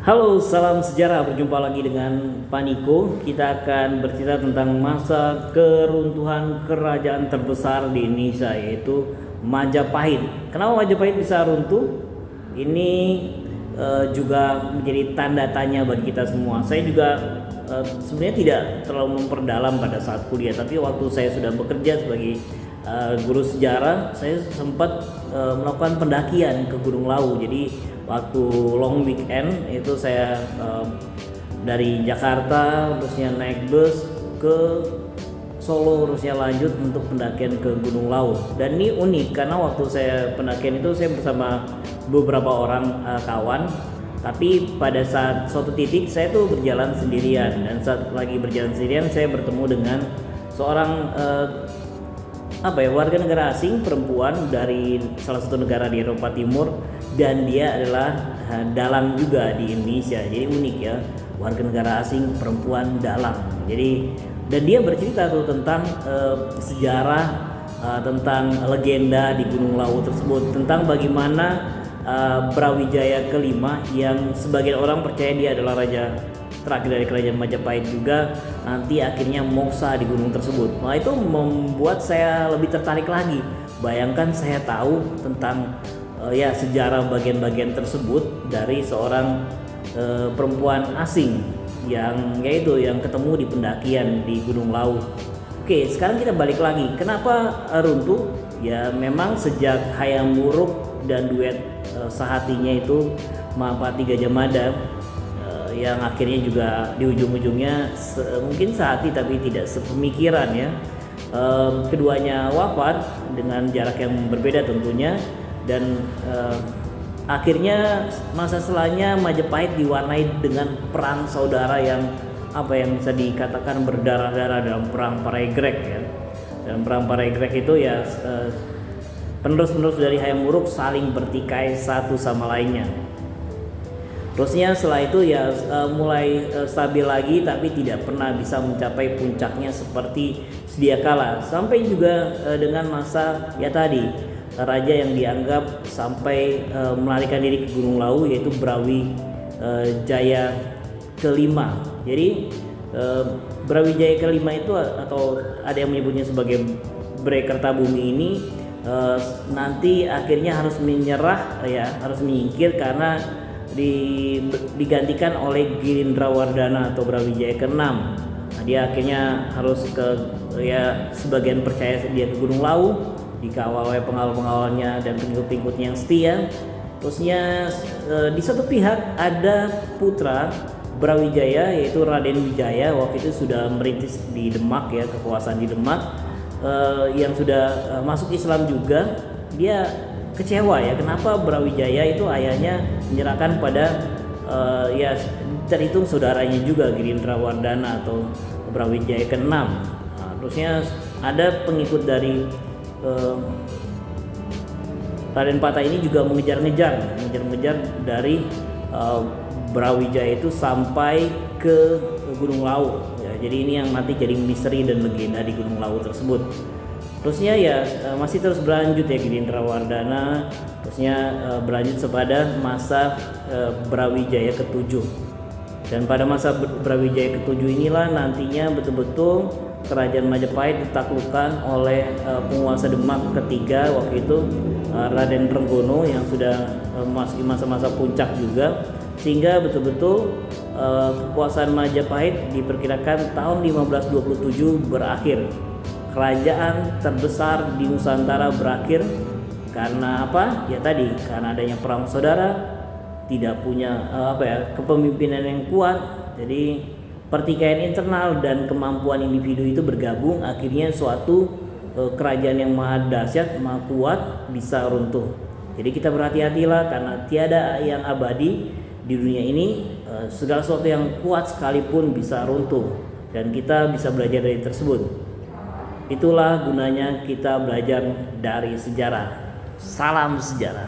Halo, salam sejarah. Berjumpa lagi dengan Paniko. Kita akan bercerita tentang masa keruntuhan kerajaan terbesar di Indonesia, yaitu Majapahit. Kenapa Majapahit bisa runtuh? Ini juga menjadi tanda tanya bagi kita semua. Saya juga sebenarnya tidak terlalu memperdalam pada saat kuliah, tapi waktu saya sudah bekerja sebagai guru sejarah, saya sempat melakukan pendakian ke Gunung Lawu. Jadi waktu long weekend itu saya dari Jakarta terusnya naik bus ke Solo, terusnya lanjut untuk pendakian ke Gunung Lawu. Dan ini unik karena waktu saya pendakian itu saya bersama beberapa orang kawan, tapi pada saat suatu titik saya tuh berjalan sendirian, dan saat lagi berjalan sendirian saya bertemu dengan seorang warga negara asing perempuan dari salah satu negara di Eropa Timur, dan dia adalah dalang juga di Indonesia. Jadi unik ya, warga negara asing perempuan dalang. Jadi dan dia bercerita tuh tentang sejarah, tentang legenda di Gunung Lawu tersebut, tentang bagaimana Brawijaya kelima yang sebagian orang percaya dia adalah raja terakhir dari kerajaan Majapahit juga nanti akhirnya moksa di gunung tersebut. Nah, itu membuat saya lebih tertarik lagi. Bayangkan saya tahu tentang sejarah bagian-bagian tersebut dari seorang perempuan asing yang ketemu di pendakian di Gunung Lawu. Oke, sekarang kita balik lagi. Kenapa runtuh? Ya memang sejak Hayam Wuruk dan duet sehatinya itu Mahapati Gajah Mada, yang akhirnya juga di ujung-ujungnya mungkin sehati tapi tidak sepemikiran ya. Keduanya wafat dengan jarak yang berbeda tentunya, dan akhirnya masa setelahnya Majapahit diwarnai dengan perang saudara yang bisa dikatakan berdarah-darah dalam perang Paregrek ya. Dan perang Paregrek itu ya penerus-penerus dari Hayam Wuruk saling bertikai satu sama lainnya. Terusnya setelah itu ya mulai stabil lagi, tapi tidak pernah bisa mencapai puncaknya seperti sedia kala. Sampai juga dengan masa raja yang dianggap sampai melarikan diri ke Gunung Lawu, yaitu Brawijaya kelima. Jadi Brawijaya kelima itu, atau ada yang menyebutnya sebagai Bre Kertabumi ini, nanti akhirnya harus menyerah ya, harus menyingkir karena digantikan oleh Girindrawardhana atau Brawijaya ke-6. Nah, dia akhirnya harus sebagian percaya dia ke Gunung Lawu, dikawal oleh pengawal-pengawalnya dan pengikut-pengikutnya yang setia. Terusnya di satu pihak ada putra Brawijaya, yaitu Raden Wijaya, waktu itu sudah merintis di Demak ya, kekuasaan di Demak, yang sudah masuk Islam juga. Dia kecewa ya, kenapa Brawijaya itu ayahnya menyerahkan pada terhitung saudaranya juga, Girindrawardhana atau Brawijaya ke-6. Nah, terusnya ada pengikut dari Raden Patah ini juga mengejar-ngejar dari Brawijaya itu sampai ke Gunung Lawu ya. Jadi ini yang nanti jadi misteri dan legenda di Gunung Lawu tersebut. Terusnya ya masih terus berlanjut ya Girindrawardhana, terusnya berlanjut kepada masa Brawijaya ke-7. Dan pada masa Brawijaya ke-7 inilah nantinya betul-betul kerajaan Majapahit ditaklukkan oleh penguasa Demak ketiga waktu itu, Raden Renggono, yang sudah memasuki masa-masa puncak juga, sehingga betul-betul kekuasaan Majapahit diperkirakan tahun 1527 berakhir. Kerajaan terbesar di Nusantara berakhir karena apa? Ya tadi, karena adanya perang saudara, tidak punya kepemimpinan yang kuat. Jadi pertikaian internal dan kemampuan individu itu bergabung, akhirnya suatu kerajaan yang maha dahsyat, maha kuat bisa runtuh. Jadi kita berhati-hatilah, karena tiada yang abadi di dunia ini. Segala sesuatu yang kuat sekalipun bisa runtuh, dan kita bisa belajar dari tersebut. Itulah gunanya kita belajar dari sejarah. Salam sejarah.